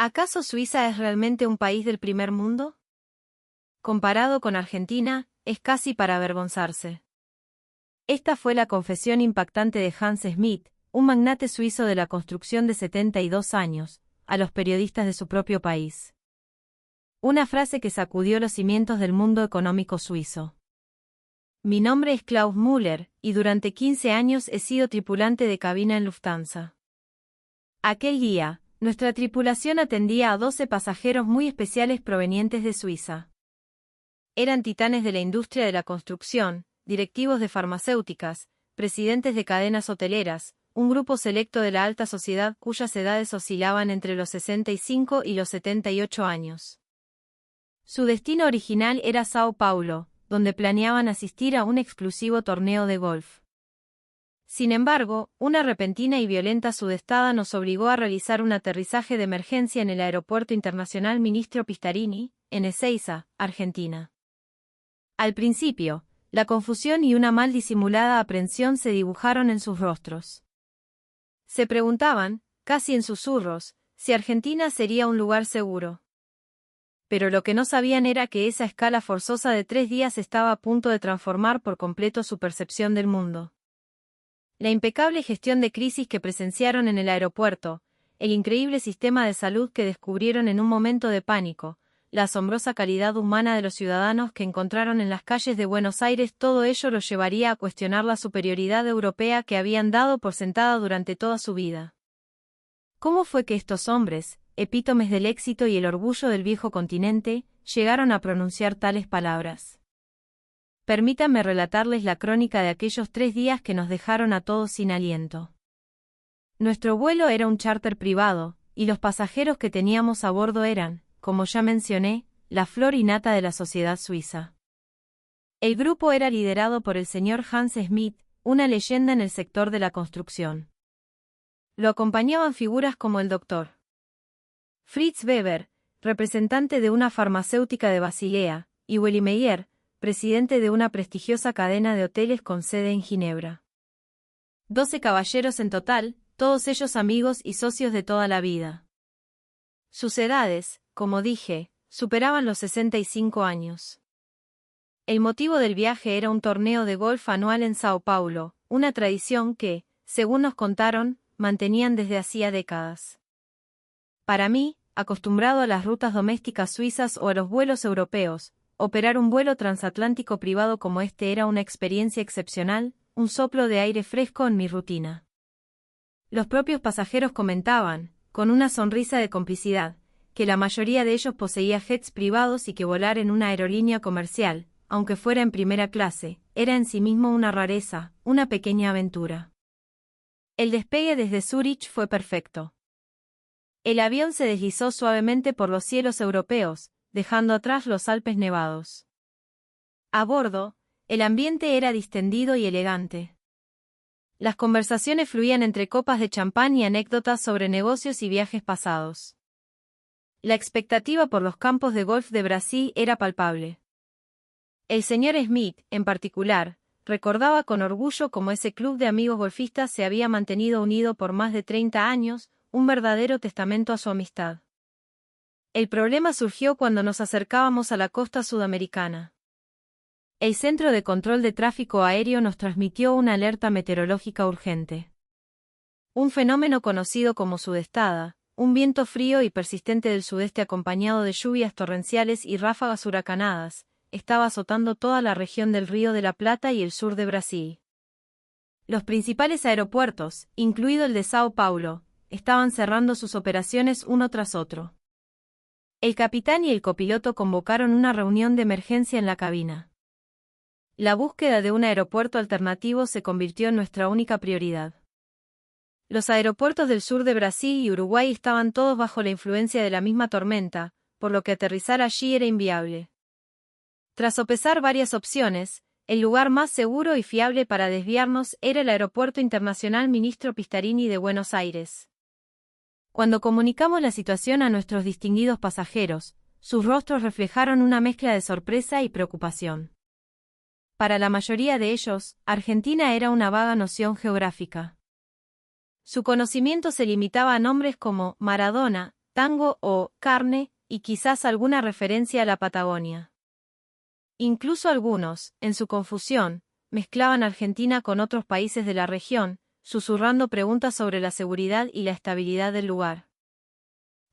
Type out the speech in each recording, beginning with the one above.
¿Acaso Suiza es realmente un país del primer mundo? Comparado con Argentina, es casi para avergonzarse. Esta fue la confesión impactante de Hans Smith, un magnate suizo de la construcción de 72 años, a los periodistas de su propio país. Una frase que sacudió los cimientos del mundo económico suizo. Mi nombre es Klaus Müller, y durante 15 años he sido tripulante de cabina en Lufthansa. Aquel día, nuestra tripulación atendía a 12 pasajeros muy especiales provenientes de Suiza. Eran titanes de la industria de la construcción, directivos de farmacéuticas, presidentes de cadenas hoteleras, un grupo selecto de la alta sociedad cuyas edades oscilaban entre los 65 y los 78 años. Su destino original era Sao Paulo, donde planeaban asistir a un exclusivo torneo de golf. Sin embargo, una repentina y violenta sudestada nos obligó a realizar un aterrizaje de emergencia en el Aeropuerto Internacional Ministro Pistarini, en Ezeiza, Argentina. Al principio, la confusión y una mal disimulada aprensión se dibujaron en sus rostros. Se preguntaban, casi en susurros, si Argentina sería un lugar seguro. Pero lo que no sabían era que esa escala forzosa de 3 días estaba a punto de transformar por completo su percepción del mundo. La impecable gestión de crisis que presenciaron en el aeropuerto, el increíble sistema de salud que descubrieron en un momento de pánico, la asombrosa calidad humana de los ciudadanos que encontraron en las calles de Buenos Aires, todo ello los llevaría a cuestionar la superioridad europea que habían dado por sentada durante toda su vida. ¿Cómo fue que estos hombres, epítomes del éxito y el orgullo del viejo continente, llegaron a pronunciar tales palabras? Permítanme relatarles la crónica de aquellos 3 días que nos dejaron a todos sin aliento. Nuestro vuelo era un charter privado, y los pasajeros que teníamos a bordo eran, como ya mencioné, la flor y nata de la sociedad suiza. El grupo era liderado por el señor Hans Smith, una leyenda en el sector de la construcción. Lo acompañaban figuras como el Dr. Fritz Weber, representante de una farmacéutica de Basilea, y Willy Meyer, presidente de una prestigiosa cadena de hoteles con sede en Ginebra. 12 caballeros en total, todos ellos amigos y socios de toda la vida. Sus edades, como dije, superaban los 65 años. El motivo del viaje era un torneo de golf anual en Sao Paulo, una tradición que, según nos contaron, mantenían desde hacía décadas. Para mí, acostumbrado a las rutas domésticas suizas o a los vuelos europeos, operar un vuelo transatlántico privado como este era una experiencia excepcional, un soplo de aire fresco en mi rutina. Los propios pasajeros comentaban, con una sonrisa de complicidad, que la mayoría de ellos poseía jets privados y que volar en una aerolínea comercial, aunque fuera en primera clase, era en sí mismo una rareza, una pequeña aventura. El despegue desde Zúrich fue perfecto. El avión se deslizó suavemente por los cielos europeos, dejando atrás los Alpes nevados. A bordo, el ambiente era distendido y elegante. Las conversaciones fluían entre copas de champán y anécdotas sobre negocios y viajes pasados. La expectativa por los campos de golf de Brasil era palpable. El señor Smith, en particular, recordaba con orgullo cómo ese club de amigos golfistas se había mantenido unido por más de 30 años, un verdadero testamento a su amistad. El problema surgió cuando nos acercábamos a la costa sudamericana. El Centro de Control de Tráfico Aéreo nos transmitió una alerta meteorológica urgente. Un fenómeno conocido como sudestada, un viento frío y persistente del sudeste acompañado de lluvias torrenciales y ráfagas huracanadas, estaba azotando toda la región del Río de la Plata y el sur de Brasil. Los principales aeropuertos, incluido el de Sao Paulo, estaban cerrando sus operaciones uno tras otro. El capitán y el copiloto convocaron una reunión de emergencia en la cabina. La búsqueda de un aeropuerto alternativo se convirtió en nuestra única prioridad. Los aeropuertos del sur de Brasil y Uruguay estaban todos bajo la influencia de la misma tormenta, por lo que aterrizar allí era inviable. Tras sopesar varias opciones, el lugar más seguro y fiable para desviarnos era el Aeropuerto Internacional Ministro Pistarini de Buenos Aires. Cuando comunicamos la situación a nuestros distinguidos pasajeros, sus rostros reflejaron una mezcla de sorpresa y preocupación. Para la mayoría de ellos, Argentina era una vaga noción geográfica. Su conocimiento se limitaba a nombres como Maradona, tango o carne, y quizás alguna referencia a la Patagonia. Incluso algunos, en su confusión, mezclaban Argentina con otros países de la región, susurrando preguntas sobre la seguridad y la estabilidad del lugar.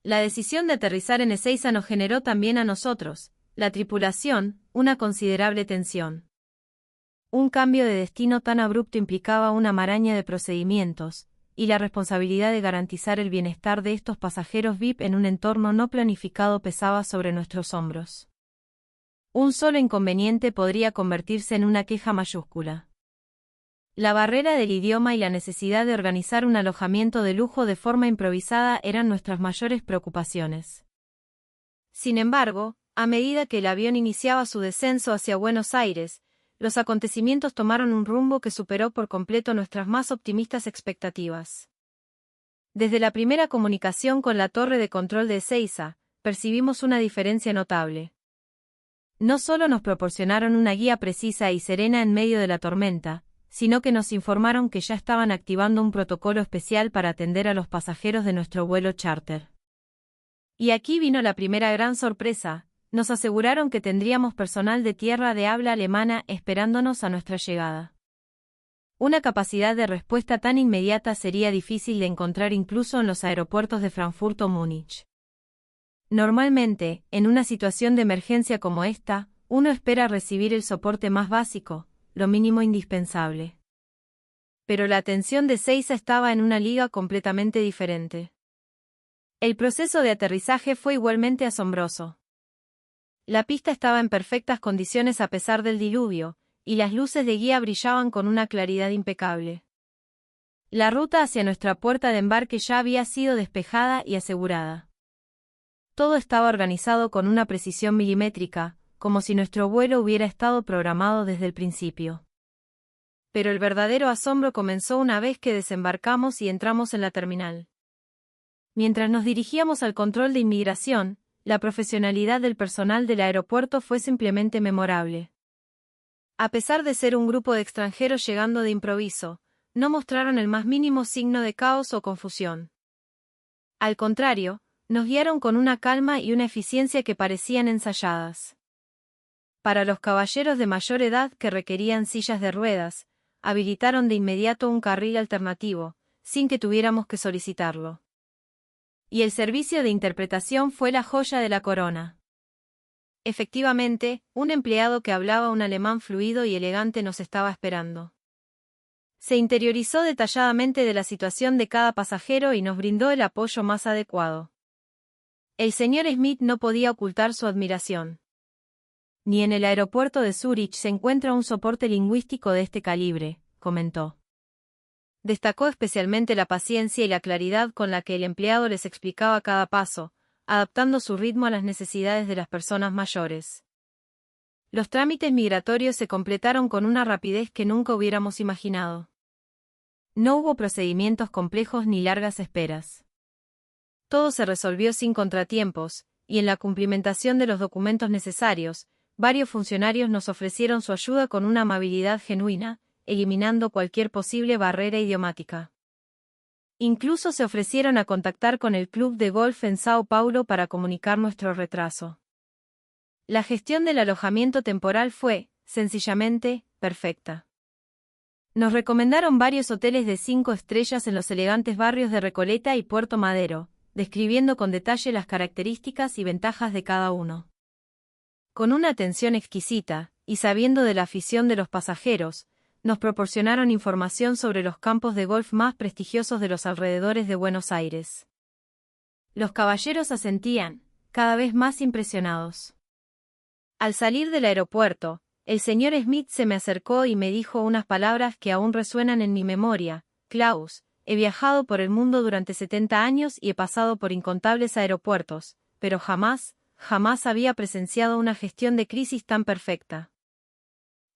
La decisión de aterrizar en Ezeiza nos generó también a nosotros, la tripulación, una considerable tensión. Un cambio de destino tan abrupto implicaba una maraña de procedimientos, y la responsabilidad de garantizar el bienestar de estos pasajeros VIP en un entorno no planificado pesaba sobre nuestros hombros. Un solo inconveniente podría convertirse en una queja mayúscula. La barrera del idioma y la necesidad de organizar un alojamiento de lujo de forma improvisada eran nuestras mayores preocupaciones. Sin embargo, a medida que el avión iniciaba su descenso hacia Buenos Aires, los acontecimientos tomaron un rumbo que superó por completo nuestras más optimistas expectativas. Desde la primera comunicación con la torre de control de Ezeiza, percibimos una diferencia notable. No solo nos proporcionaron una guía precisa y serena en medio de la tormenta, sino que nos informaron que ya estaban activando un protocolo especial para atender a los pasajeros de nuestro vuelo charter. Y aquí vino la primera gran sorpresa. Nos aseguraron que tendríamos personal de tierra de habla alemana esperándonos a nuestra llegada. Una capacidad de respuesta tan inmediata sería difícil de encontrar incluso en los aeropuertos de Frankfurt o Múnich. Normalmente, en una situación de emergencia como esta, uno espera recibir el soporte más básico, lo mínimo indispensable. Pero la atención de Ezeiza estaba en una liga completamente diferente. El proceso de aterrizaje fue igualmente asombroso. La pista estaba en perfectas condiciones a pesar del diluvio, y las luces de guía brillaban con una claridad impecable. La ruta hacia nuestra puerta de embarque ya había sido despejada y asegurada. Todo estaba organizado con una precisión milimétrica, como si nuestro vuelo hubiera estado programado desde el principio. Pero el verdadero asombro comenzó una vez que desembarcamos y entramos en la terminal. Mientras nos dirigíamos al control de inmigración, la profesionalidad del personal del aeropuerto fue simplemente memorable. A pesar de ser un grupo de extranjeros llegando de improviso, no mostraron el más mínimo signo de caos o confusión. Al contrario, nos guiaron con una calma y una eficiencia que parecían ensayadas. Para los caballeros de mayor edad que requerían sillas de ruedas, habilitaron de inmediato un carril alternativo, sin que tuviéramos que solicitarlo. Y el servicio de interpretación fue la joya de la corona. Efectivamente, un empleado que hablaba un alemán fluido y elegante nos estaba esperando. Se interiorizó detalladamente de la situación de cada pasajero y nos brindó el apoyo más adecuado. El señor Smith no podía ocultar su admiración. Ni en el aeropuerto de Zúrich se encuentra un soporte lingüístico de este calibre, comentó. Destacó especialmente la paciencia y la claridad con la que el empleado les explicaba cada paso, adaptando su ritmo a las necesidades de las personas mayores. Los trámites migratorios se completaron con una rapidez que nunca hubiéramos imaginado. No hubo procedimientos complejos ni largas esperas. Todo se resolvió sin contratiempos, y en la cumplimentación de los documentos necesarios, varios funcionarios nos ofrecieron su ayuda con una amabilidad genuina, eliminando cualquier posible barrera idiomática. Incluso se ofrecieron a contactar con el club de golf en Sao Paulo para comunicar nuestro retraso. La gestión del alojamiento temporal fue, sencillamente, perfecta. Nos recomendaron varios hoteles de 5 estrellas en los elegantes barrios de Recoleta y Puerto Madero, describiendo con detalle las características y ventajas de cada uno. Con una atención exquisita, y sabiendo de la afición de los pasajeros, nos proporcionaron información sobre los campos de golf más prestigiosos de los alrededores de Buenos Aires. Los caballeros asentían, cada vez más impresionados. Al salir del aeropuerto, el señor Smith se me acercó y me dijo unas palabras que aún resuenan en mi memoria: Klaus, he viajado por el mundo durante 70 años y he pasado por incontables aeropuertos, pero jamás había presenciado una gestión de crisis tan perfecta.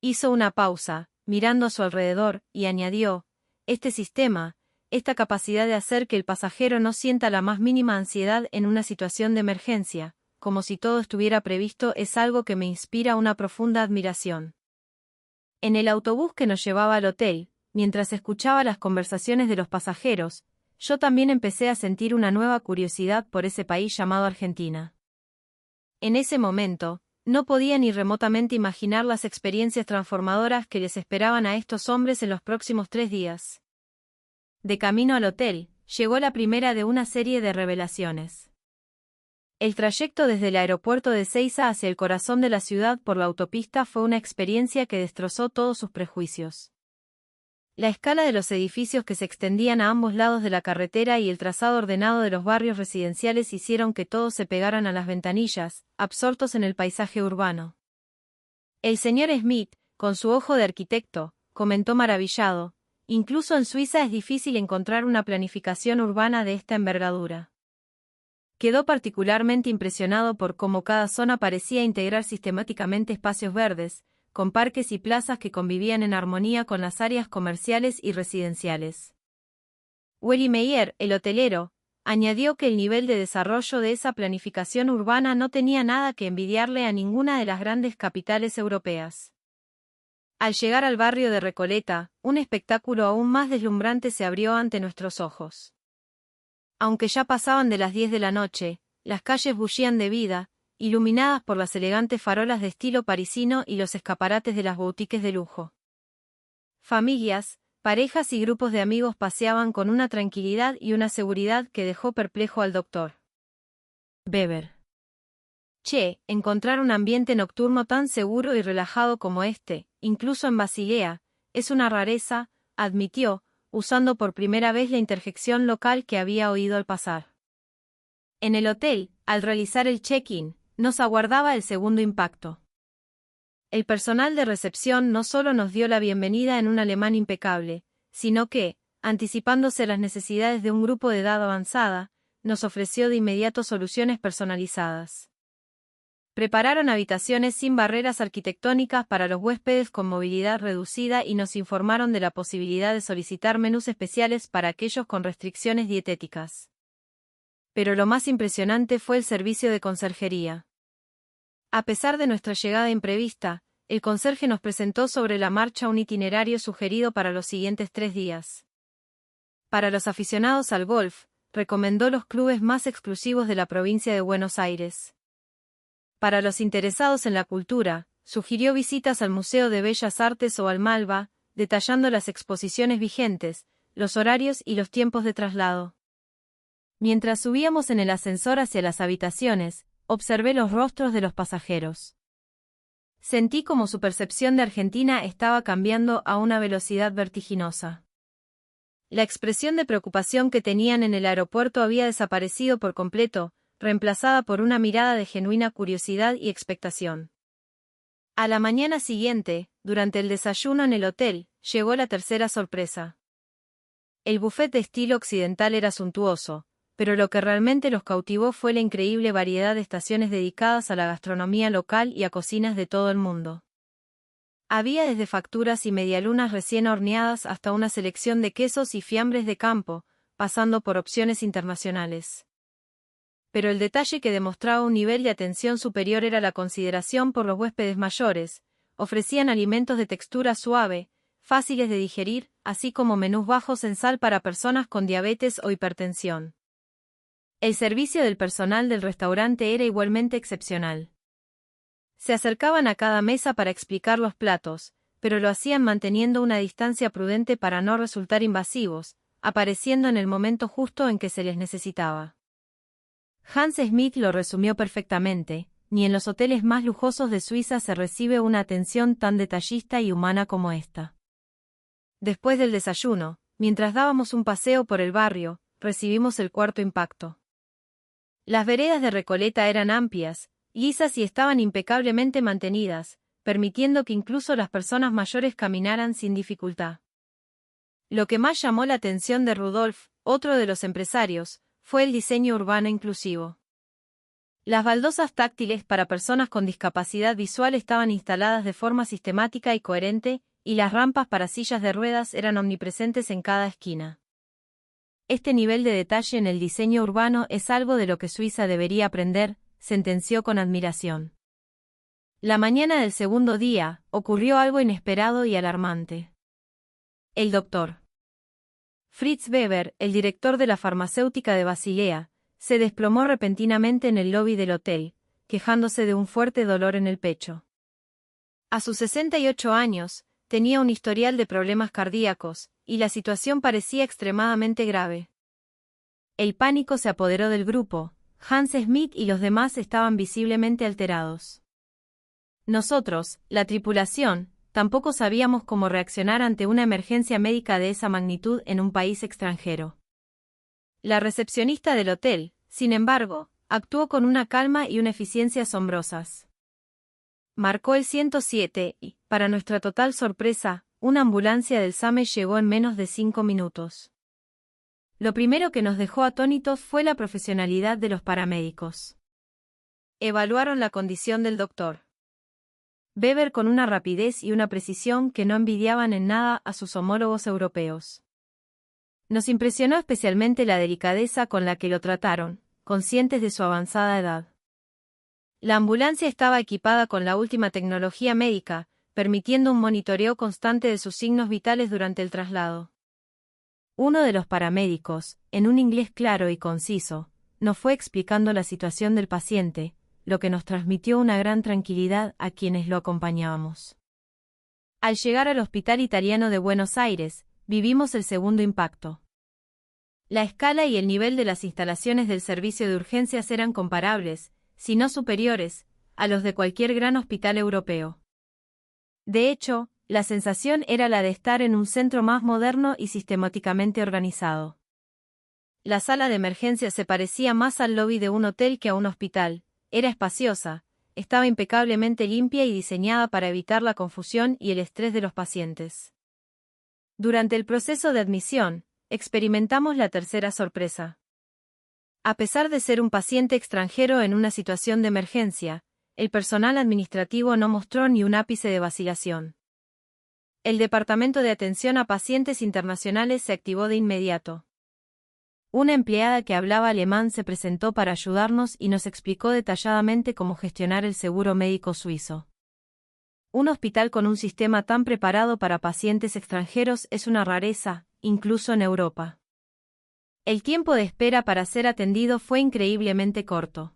Hizo una pausa, mirando a su alrededor, y añadió: este sistema, esta capacidad de hacer que el pasajero no sienta la más mínima ansiedad en una situación de emergencia, como si todo estuviera previsto, es algo que me inspira una profunda admiración. En el autobús que nos llevaba al hotel, mientras escuchaba las conversaciones de los pasajeros, yo también empecé a sentir una nueva curiosidad por ese país llamado Argentina. En ese momento, no podía ni remotamente imaginar las experiencias transformadoras que les esperaban a estos hombres en los próximos 3 días. De camino al hotel, llegó la primera de una serie de revelaciones. El trayecto desde el aeropuerto de Ezeiza hacia el corazón de la ciudad por la autopista fue una experiencia que destrozó todos sus prejuicios. La escala de los edificios que se extendían a ambos lados de la carretera y el trazado ordenado de los barrios residenciales hicieron que todos se pegaran a las ventanillas, absortos en el paisaje urbano. El señor Smith, con su ojo de arquitecto, comentó maravillado: incluso en Suiza es difícil encontrar una planificación urbana de esta envergadura. Quedó particularmente impresionado por cómo cada zona parecía integrar sistemáticamente espacios verdes, con parques y plazas que convivían en armonía con las áreas comerciales y residenciales. Willy Meyer, el hotelero, añadió que el nivel de desarrollo de esa planificación urbana no tenía nada que envidiarle a ninguna de las grandes capitales europeas. Al llegar al barrio de Recoleta, un espectáculo aún más deslumbrante se abrió ante nuestros ojos. Aunque ya pasaban de las 10 de la noche, las calles bullían de vida, iluminadas por las elegantes farolas de estilo parisino y los escaparates de las boutiques de lujo. Familias, parejas y grupos de amigos paseaban con una tranquilidad y una seguridad que dejó perplejo al doctor Weber. Encontrar un ambiente nocturno tan seguro y relajado como este, incluso en Basilea, es una rareza, admitió, usando por primera vez la interjección local que había oído al pasar. En el hotel, al realizar el check-in, nos aguardaba el segundo impacto. El personal de recepción no solo nos dio la bienvenida en un alemán impecable, sino que, anticipándose a las necesidades de un grupo de edad avanzada, nos ofreció de inmediato soluciones personalizadas. Prepararon habitaciones sin barreras arquitectónicas para los huéspedes con movilidad reducida y nos informaron de la posibilidad de solicitar menús especiales para aquellos con restricciones dietéticas. Pero lo más impresionante fue el servicio de conserjería. A pesar de nuestra llegada imprevista, el conserje nos presentó sobre la marcha un itinerario sugerido para los siguientes 3 días. Para los aficionados al golf, recomendó los clubes más exclusivos de la provincia de Buenos Aires. Para los interesados en la cultura, sugirió visitas al Museo de Bellas Artes o al Malva, detallando las exposiciones vigentes, los horarios y los tiempos de traslado. Mientras subíamos en el ascensor hacia las habitaciones, observé los rostros de los pasajeros. Sentí como su percepción de Argentina estaba cambiando a una velocidad vertiginosa. La expresión de preocupación que tenían en el aeropuerto había desaparecido por completo, reemplazada por una mirada de genuina curiosidad y expectación. A la mañana siguiente, durante el desayuno en el hotel, llegó la tercera sorpresa. El buffet de estilo occidental era suntuoso, pero lo que realmente los cautivó fue la increíble variedad de estaciones dedicadas a la gastronomía local y a cocinas de todo el mundo. Había desde facturas y medialunas recién horneadas hasta una selección de quesos y fiambres de campo, pasando por opciones internacionales. Pero el detalle que demostraba un nivel de atención superior era la consideración por los huéspedes mayores. Ofrecían alimentos de textura suave, fáciles de digerir, así como menús bajos en sal para personas con diabetes o hipertensión. El servicio del personal del restaurante era igualmente excepcional. Se acercaban a cada mesa para explicar los platos, pero lo hacían manteniendo una distancia prudente para no resultar invasivos, apareciendo en el momento justo en que se les necesitaba. Hans Smith lo resumió perfectamente: ni en los hoteles más lujosos de Suiza se recibe una atención tan detallista y humana como esta. Después del desayuno, mientras dábamos un paseo por el barrio, recibimos el cuarto impacto. Las veredas de Recoleta eran amplias, lisas y estaban impecablemente mantenidas, permitiendo que incluso las personas mayores caminaran sin dificultad. Lo que más llamó la atención de Rudolf, otro de los empresarios, fue el diseño urbano inclusivo. Las baldosas táctiles para personas con discapacidad visual estaban instaladas de forma sistemática y coherente, y las rampas para sillas de ruedas eran omnipresentes en cada esquina. Este nivel de detalle en el diseño urbano es algo de lo que Suiza debería aprender, sentenció con admiración. La mañana del segundo día, ocurrió algo inesperado y alarmante. El doctor Fritz Weber, el director de la farmacéutica de Basilea, se desplomó repentinamente en el lobby del hotel, quejándose de un fuerte dolor en el pecho. A sus 68 años, tenía un historial de problemas cardíacos, y la situación parecía extremadamente grave. El pánico se apoderó del grupo. Hans Smith y los demás estaban visiblemente alterados. Nosotros, la tripulación, tampoco sabíamos cómo reaccionar ante una emergencia médica de esa magnitud en un país extranjero. La recepcionista del hotel, sin embargo, actuó con una calma y una eficiencia asombrosas. Marcó el 107 y, para nuestra total sorpresa, una ambulancia del SAME llegó en menos de 5 minutos. Lo primero que nos dejó atónitos fue la profesionalidad de los paramédicos. Evaluaron la condición del doctor Weber con una rapidez y una precisión que no envidiaban en nada a sus homólogos europeos. Nos impresionó especialmente la delicadeza con la que lo trataron, conscientes de su avanzada edad. La ambulancia estaba equipada con la última tecnología médica, permitiendo un monitoreo constante de sus signos vitales durante el traslado. Uno de los paramédicos, en un inglés claro y conciso, nos fue explicando la situación del paciente, lo que nos transmitió una gran tranquilidad a quienes lo acompañábamos. Al llegar al Hospital Italiano de Buenos Aires, vivimos el segundo impacto. La escala y el nivel de las instalaciones del servicio de urgencias eran comparables, si no superiores, a los de cualquier gran hospital europeo. De hecho, la sensación era la de estar en un centro más moderno y sistemáticamente organizado. La sala de emergencia se parecía más al lobby de un hotel que a un hospital, era espaciosa, estaba impecablemente limpia y diseñada para evitar la confusión y el estrés de los pacientes. Durante el proceso de admisión, experimentamos la tercera sorpresa. A pesar de ser un paciente extranjero en una situación de emergencia, el personal administrativo no mostró ni un ápice de vacilación. El Departamento de Atención a Pacientes Internacionales se activó de inmediato. Una empleada que hablaba alemán se presentó para ayudarnos y nos explicó detalladamente cómo gestionar el seguro médico suizo. Un hospital con un sistema tan preparado para pacientes extranjeros es una rareza, incluso en Europa. El tiempo de espera para ser atendido fue increíblemente corto.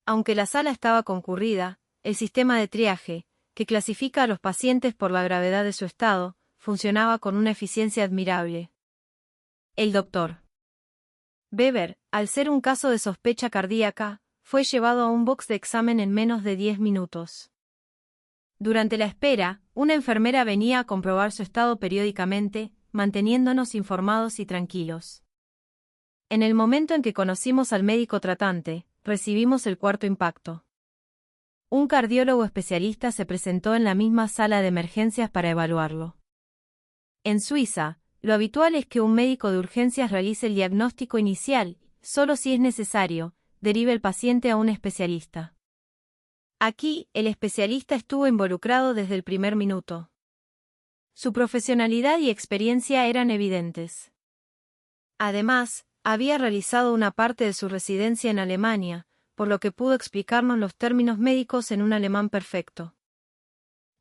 Aunque la sala estaba concurrida, el sistema de triaje, que clasifica a los pacientes por la gravedad de su estado, funcionaba con una eficiencia admirable. El doctor Weber, al ser un caso de sospecha cardíaca, fue llevado a un box de examen en menos de 10 minutos. Durante la espera, una enfermera venía a comprobar su estado periódicamente, manteniéndonos informados y tranquilos. En el momento en que conocimos al médico tratante, recibimos el cuarto impacto. Un cardiólogo especialista se presentó en la misma sala de emergencias para evaluarlo. En Suiza, lo habitual es que un médico de urgencias realice el diagnóstico inicial, solo si es necesario, derive el paciente a un especialista. Aquí, el especialista estuvo involucrado desde el primer minuto. Su profesionalidad y experiencia eran evidentes. Además, había realizado una parte de su residencia en Alemania, por lo que pudo explicarnos los términos médicos en un alemán perfecto.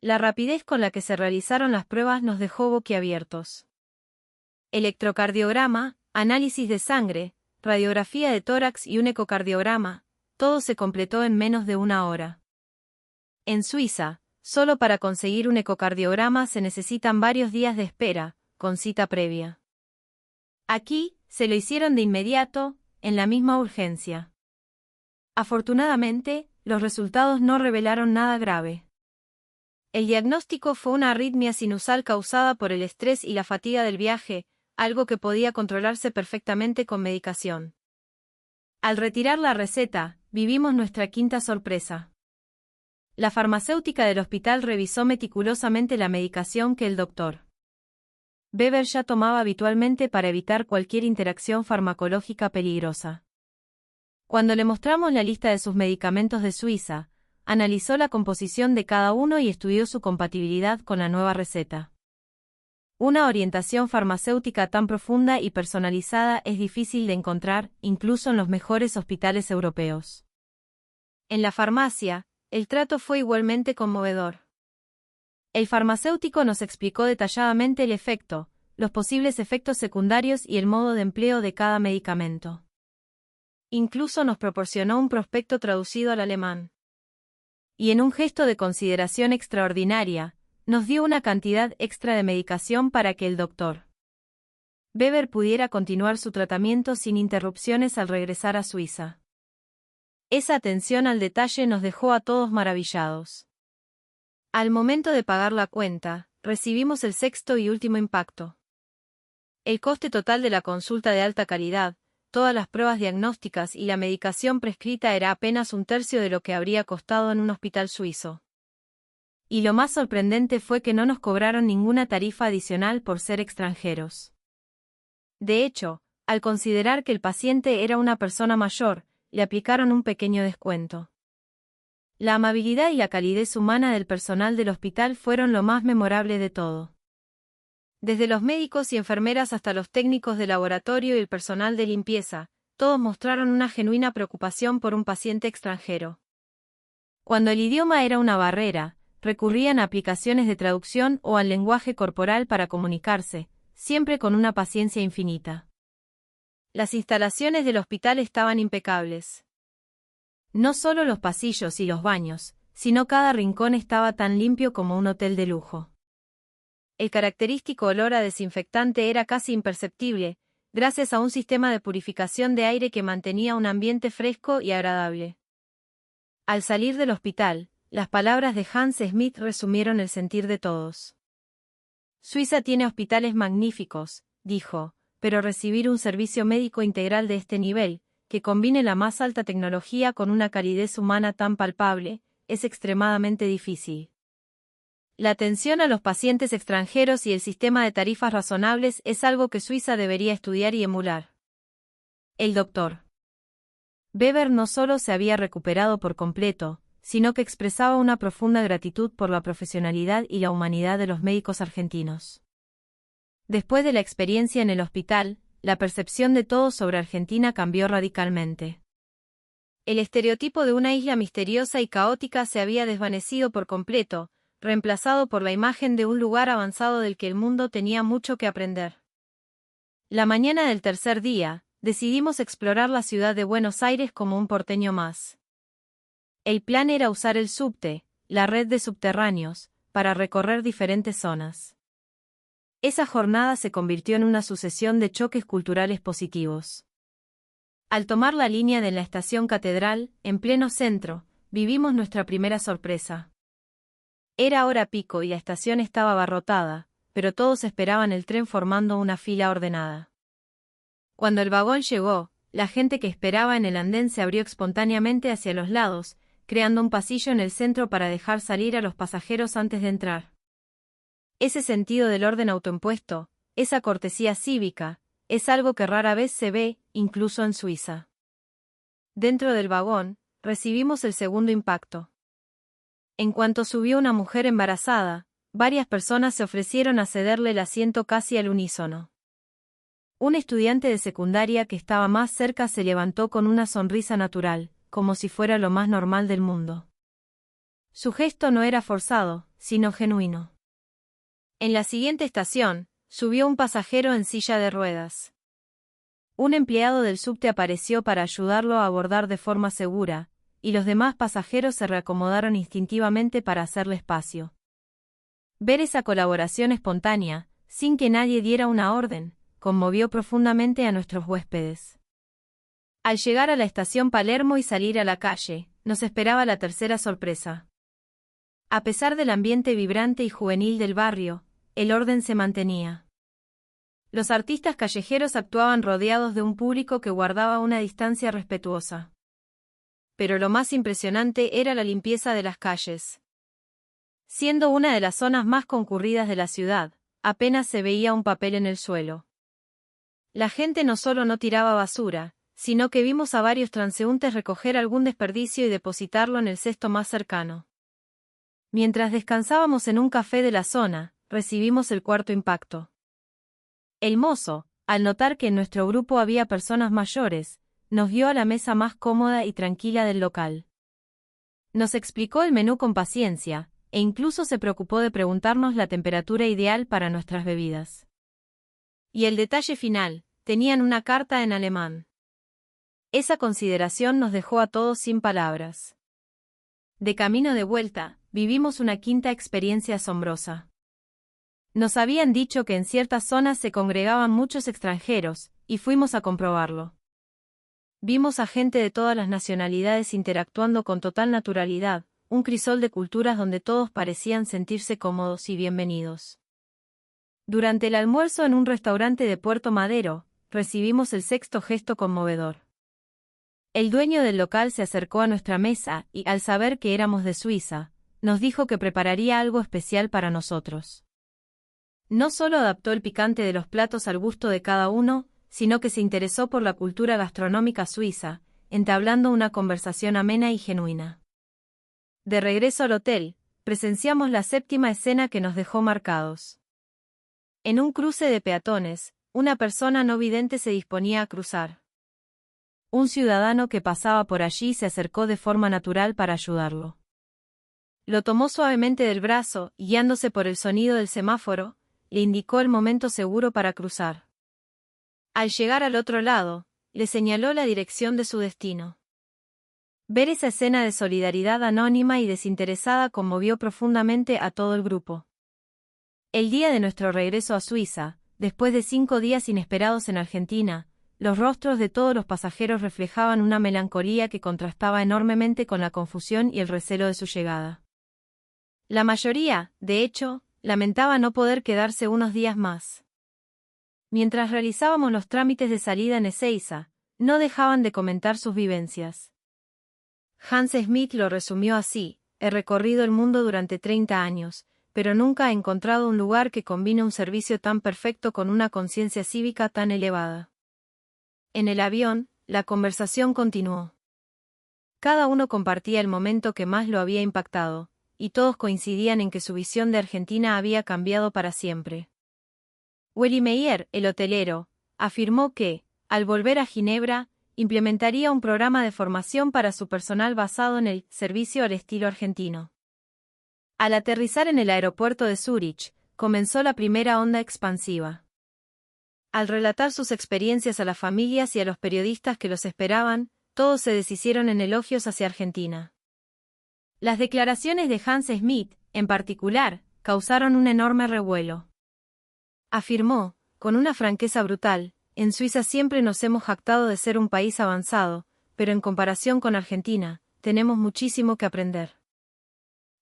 La rapidez con la que se realizaron las pruebas nos dejó boquiabiertos. Electrocardiograma, análisis de sangre, radiografía de tórax y un ecocardiograma, todo se completó en menos de una hora. En Suiza, solo para conseguir un ecocardiograma se necesitan varios días de espera, con cita previa. Aquí, se lo hicieron de inmediato, en la misma urgencia. Afortunadamente, los resultados no revelaron nada grave. El diagnóstico fue una arritmia sinusal causada por el estrés y la fatiga del viaje, algo que podía controlarse perfectamente con medicación. Al retirar la receta, vivimos nuestra quinta sorpresa. La farmacéutica del hospital revisó meticulosamente la medicación que el doctor Weber ya tomaba habitualmente para evitar cualquier interacción farmacológica peligrosa. Cuando le mostramos la lista de sus medicamentos de Suiza, analizó la composición de cada uno y estudió su compatibilidad con la nueva receta. Una orientación farmacéutica tan profunda y personalizada es difícil de encontrar, incluso en los mejores hospitales europeos. En la farmacia, el trato fue igualmente conmovedor. El farmacéutico nos explicó detalladamente el efecto, los posibles efectos secundarios y el modo de empleo de cada medicamento. Incluso nos proporcionó un prospecto traducido al alemán. Y en un gesto de consideración extraordinaria, nos dio una cantidad extra de medicación para que el Dr. Weber pudiera continuar su tratamiento sin interrupciones al regresar a Suiza. Esa atención al detalle nos dejó a todos maravillados. Al momento de pagar la cuenta, recibimos el sexto y último impacto. El coste total de la consulta de alta calidad, todas las pruebas diagnósticas y la medicación prescrita era apenas un tercio de lo que habría costado en un hospital suizo. Y lo más sorprendente fue que no nos cobraron ninguna tarifa adicional por ser extranjeros. De hecho, al considerar que el paciente era una persona mayor, le aplicaron un pequeño descuento. La amabilidad y la calidez humana del personal del hospital fueron lo más memorable de todo. Desde los médicos y enfermeras hasta los técnicos de laboratorio y el personal de limpieza, todos mostraron una genuina preocupación por un paciente extranjero. Cuando el idioma era una barrera, recurrían a aplicaciones de traducción o al lenguaje corporal para comunicarse, siempre con una paciencia infinita. Las instalaciones del hospital estaban impecables. No solo los pasillos y los baños, sino cada rincón estaba tan limpio como un hotel de lujo. El característico olor a desinfectante era casi imperceptible, gracias a un sistema de purificación de aire que mantenía un ambiente fresco y agradable. Al salir del hospital, las palabras de Hans Smith resumieron el sentir de todos. Suiza tiene hospitales magníficos, dijo, pero recibir un servicio médico integral de este nivel, que combine la más alta tecnología con una calidez humana tan palpable, es extremadamente difícil. La atención a los pacientes extranjeros y el sistema de tarifas razonables es algo que Suiza debería estudiar y emular. El Dr. Weber no solo se había recuperado por completo, sino que expresaba una profunda gratitud por la profesionalidad y la humanidad de los médicos argentinos. Después de la experiencia en el hospital, la percepción de todos sobre Argentina cambió radicalmente. El estereotipo de una isla misteriosa y caótica se había desvanecido por completo, reemplazado por la imagen de un lugar avanzado del que el mundo tenía mucho que aprender. La mañana del tercer día, decidimos explorar la ciudad de Buenos Aires como un porteño más. El plan era usar el subte, la red de subterráneos, para recorrer diferentes zonas. Esa jornada se convirtió en una sucesión de choques culturales positivos. Al tomar la línea de la estación Catedral, en pleno centro, vivimos nuestra primera sorpresa. Era hora pico y la estación estaba abarrotada, pero todos esperaban el tren formando una fila ordenada. Cuando el vagón llegó, la gente que esperaba en el andén se abrió espontáneamente hacia los lados, creando un pasillo en el centro para dejar salir a los pasajeros antes de entrar. Ese sentido del orden autoimpuesto, esa cortesía cívica, es algo que rara vez se ve, incluso en Suiza. Dentro del vagón, recibimos el segundo impacto. En cuanto subió una mujer embarazada, varias personas se ofrecieron a cederle el asiento casi al unísono. Un estudiante de secundaria que estaba más cerca se levantó con una sonrisa natural, como si fuera lo más normal del mundo. Su gesto no era forzado, sino genuino. En la siguiente estación, subió un pasajero en silla de ruedas. Un empleado del subte apareció para ayudarlo a abordar de forma segura, y los demás pasajeros se reacomodaron instintivamente para hacerle espacio. Ver esa colaboración espontánea, sin que nadie diera una orden, conmovió profundamente a nuestros huéspedes. Al llegar a la estación Palermo y salir a la calle, nos esperaba la tercera sorpresa. A pesar del ambiente vibrante y juvenil del barrio, el orden se mantenía. Los artistas callejeros actuaban rodeados de un público que guardaba una distancia respetuosa. Pero lo más impresionante era la limpieza de las calles. Siendo una de las zonas más concurridas de la ciudad, apenas se veía un papel en el suelo. La gente no solo no tiraba basura, sino que vimos a varios transeúntes recoger algún desperdicio y depositarlo en el cesto más cercano. Mientras descansábamos en un café de la zona, recibimos el cuarto impacto. El mozo, al notar que en nuestro grupo había personas mayores, nos guió a la mesa más cómoda y tranquila del local. Nos explicó el menú con paciencia, e incluso se preocupó de preguntarnos la temperatura ideal para nuestras bebidas. Y el detalle final, tenían una carta en alemán. Esa consideración nos dejó a todos sin palabras. De camino de vuelta, vivimos una quinta experiencia asombrosa. Nos habían dicho que en ciertas zonas se congregaban muchos extranjeros, y fuimos a comprobarlo. Vimos a gente de todas las nacionalidades interactuando con total naturalidad, un crisol de culturas donde todos parecían sentirse cómodos y bienvenidos. Durante el almuerzo en un restaurante de Puerto Madero, recibimos el sexto gesto conmovedor. El dueño del local se acercó a nuestra mesa y, al saber que éramos de Suiza, nos dijo que prepararía algo especial para nosotros. No solo adaptó el picante de los platos al gusto de cada uno, sino que se interesó por la cultura gastronómica suiza, entablando una conversación amena y genuina. De regreso al hotel, presenciamos la séptima escena que nos dejó marcados. En un cruce de peatones, una persona no vidente se disponía a cruzar. Un ciudadano que pasaba por allí se acercó de forma natural para ayudarlo. Lo tomó suavemente del brazo y, guiándose por el sonido del semáforo, le indicó el momento seguro para cruzar. Al llegar al otro lado, le señaló la dirección de su destino. Ver esa escena de solidaridad anónima y desinteresada conmovió profundamente a todo el grupo. El día de nuestro regreso a Suiza, después de 5 días inesperados en Argentina, los rostros de todos los pasajeros reflejaban una melancolía que contrastaba enormemente con la confusión y el recelo de su llegada. La mayoría, de hecho, lamentaba no poder quedarse unos días más. Mientras realizábamos los trámites de salida en Ezeiza, no dejaban de comentar sus vivencias. Hans Smith lo resumió así: he recorrido el mundo durante 30 años, pero nunca he encontrado un lugar que combine un servicio tan perfecto con una conciencia cívica tan elevada. En el avión, la conversación continuó. Cada uno compartía el momento que más lo había impactado, y todos coincidían en que su visión de Argentina había cambiado para siempre. Willy Meyer, el hotelero, afirmó que, al volver a Ginebra, implementaría un programa de formación para su personal basado en el servicio al estilo argentino. Al aterrizar en el aeropuerto de Zúrich, comenzó la primera onda expansiva. Al relatar sus experiencias a las familias y a los periodistas que los esperaban, todos se deshicieron en elogios hacia Argentina. Las declaraciones de Hans Smith, en particular, causaron un enorme revuelo. Afirmó, con una franqueza brutal: en Suiza siempre nos hemos jactado de ser un país avanzado, pero en comparación con Argentina, tenemos muchísimo que aprender.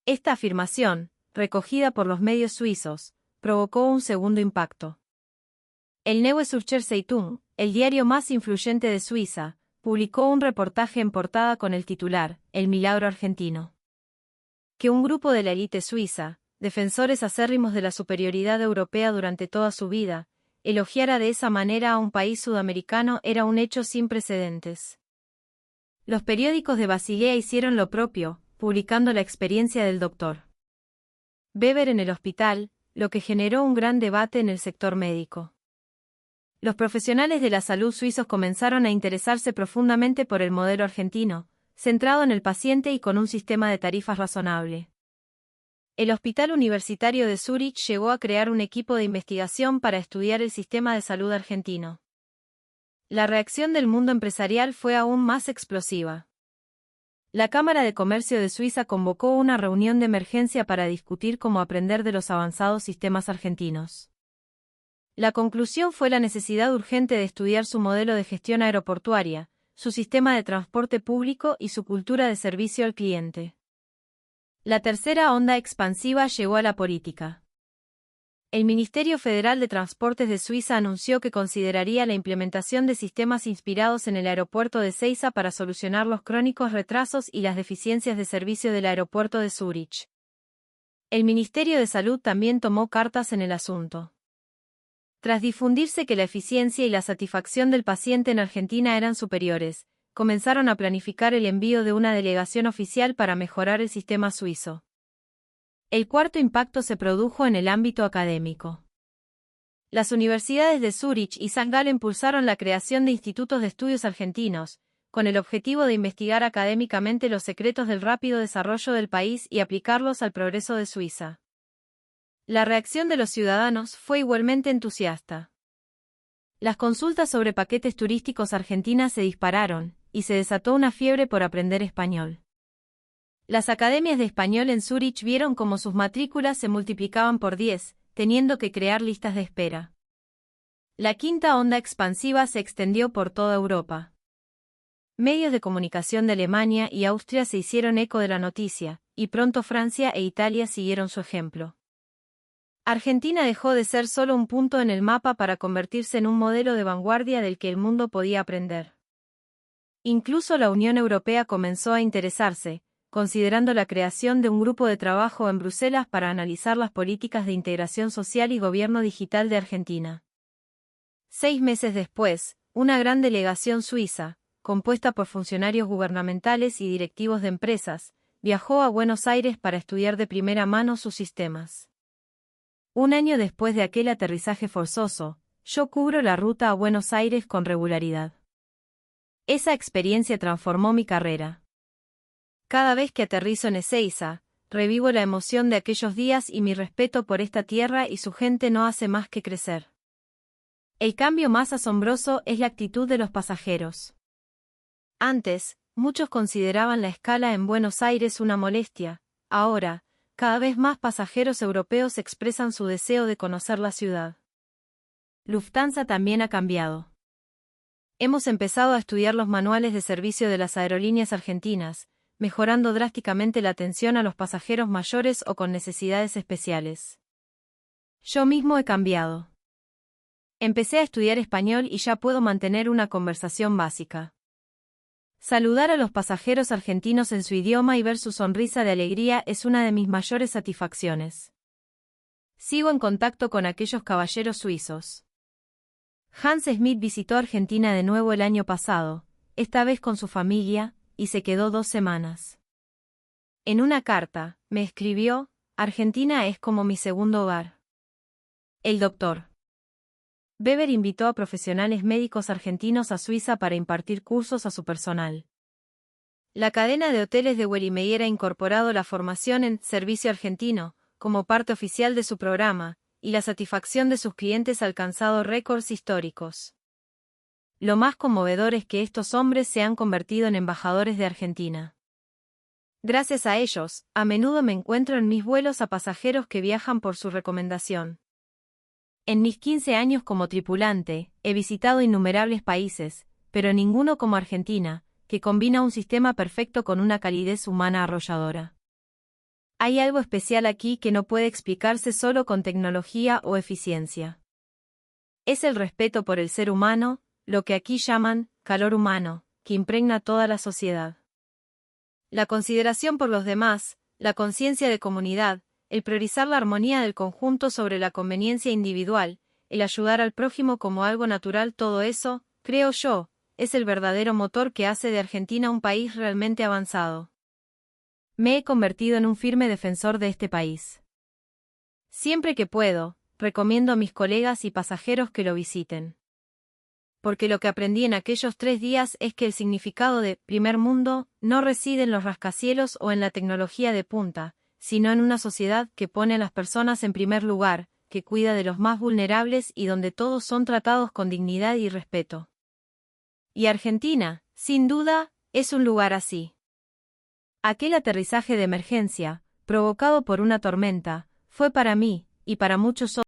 Esta afirmación, recogida por los medios suizos, provocó un segundo impacto. El Neue Zürcher Zeitung, el diario más influyente de Suiza, publicó un reportaje en portada con el titular: El milagro argentino. Que un grupo de la élite suiza, defensores acérrimos de la superioridad europea durante toda su vida, elogiara de esa manera a un país sudamericano era un hecho sin precedentes. Los periódicos de Basilea hicieron lo propio, publicando la experiencia del Dr. Weber en el hospital, lo que generó un gran debate en el sector médico. Los profesionales de la salud suizos comenzaron a interesarse profundamente por el modelo argentino, centrado en el paciente y con un sistema de tarifas razonable. El Hospital Universitario de Zúrich llegó a crear un equipo de investigación para estudiar el sistema de salud argentino. La reacción del mundo empresarial fue aún más explosiva. La Cámara de Comercio de Suiza convocó una reunión de emergencia para discutir cómo aprender de los avanzados sistemas argentinos. La conclusión fue la necesidad urgente de estudiar su modelo de gestión aeroportuaria, su sistema de transporte público y su cultura de servicio al cliente. La tercera onda expansiva llegó a la política. El Ministerio Federal de Transportes de Suiza anunció que consideraría la implementación de sistemas inspirados en el aeropuerto de Ezeiza para solucionar los crónicos retrasos y las deficiencias de servicio del aeropuerto de Zúrich. El Ministerio de Salud también tomó cartas en el asunto. Tras difundirse que la eficiencia y la satisfacción del paciente en Argentina eran superiores, comenzaron a planificar el envío de una delegación oficial para mejorar el sistema suizo. El cuarto impacto se produjo en el ámbito académico. Las universidades de Zúrich y St. Gallen impulsaron la creación de institutos de estudios argentinos, con el objetivo de investigar académicamente los secretos del rápido desarrollo del país y aplicarlos al progreso de Suiza. La reacción de los ciudadanos fue igualmente entusiasta. Las consultas sobre paquetes turísticos argentinas se dispararon, y se desató una fiebre por aprender español. Las academias de español en Zúrich vieron cómo sus matrículas se multiplicaban por 10, teniendo que crear listas de espera. La quinta onda expansiva se extendió por toda Europa. Medios de comunicación de Alemania y Austria se hicieron eco de la noticia, y pronto Francia e Italia siguieron su ejemplo. Argentina dejó de ser solo un punto en el mapa para convertirse en un modelo de vanguardia del que el mundo podía aprender. Incluso la Unión Europea comenzó a interesarse, considerando la creación de un grupo de trabajo en Bruselas para analizar las políticas de integración social y gobierno digital de Argentina. 6 meses después, una gran delegación suiza, compuesta por funcionarios gubernamentales y directivos de empresas, viajó a Buenos Aires para estudiar de primera mano sus sistemas. Un año después de aquel aterrizaje forzoso, yo cubro la ruta a Buenos Aires con regularidad. Esa experiencia transformó mi carrera. Cada vez que aterrizo en Ezeiza, revivo la emoción de aquellos días y mi respeto por esta tierra y su gente no hace más que crecer. El cambio más asombroso es la actitud de los pasajeros. Antes, muchos consideraban la escala en Buenos Aires una molestia. Ahora, cada vez más pasajeros europeos expresan su deseo de conocer la ciudad. Lufthansa también ha cambiado. Hemos empezado a estudiar los manuales de servicio de las aerolíneas argentinas, mejorando drásticamente la atención a los pasajeros mayores o con necesidades especiales. Yo mismo he cambiado. Empecé a estudiar español y ya puedo mantener una conversación básica. Saludar a los pasajeros argentinos en su idioma y ver su sonrisa de alegría es una de mis mayores satisfacciones. Sigo en contacto con aquellos caballeros suizos. Hans Smith visitó Argentina de nuevo el año pasado, esta vez con su familia, y se quedó 2 semanas. En una carta, me escribió: Argentina es como mi segundo hogar. El Dr. Weber invitó a profesionales médicos argentinos a Suiza para impartir cursos a su personal. La cadena de hoteles de Werimeyr ha incorporado la formación en Servicio Argentino como parte oficial de su programa, y la satisfacción de sus clientes ha alcanzado récords históricos. Lo más conmovedor es que estos hombres se han convertido en embajadores de Argentina. Gracias a ellos, a menudo me encuentro en mis vuelos a pasajeros que viajan por su recomendación. En mis 15 años como tripulante, he visitado innumerables países, pero ninguno como Argentina, que combina un sistema perfecto con una calidez humana arrolladora. Hay algo especial aquí que no puede explicarse solo con tecnología o eficiencia. Es el respeto por el ser humano, lo que aquí llaman calor humano, que impregna toda la sociedad. La consideración por los demás, la conciencia de comunidad, el priorizar la armonía del conjunto sobre la conveniencia individual, el ayudar al prójimo como algo natural, todo eso, creo yo, es el verdadero motor que hace de Argentina un país realmente avanzado. Me he convertido en un firme defensor de este país. Siempre que puedo, recomiendo a mis colegas y pasajeros que lo visiten. Porque lo que aprendí en aquellos 3 días es que el significado de primer mundo no reside en los rascacielos o en la tecnología de punta, sino en una sociedad que pone a las personas en primer lugar, que cuida de los más vulnerables y donde todos son tratados con dignidad y respeto. Y Argentina, sin duda, es un lugar así. Aquel aterrizaje de emergencia, provocado por una tormenta, fue para mí, y para muchos otros,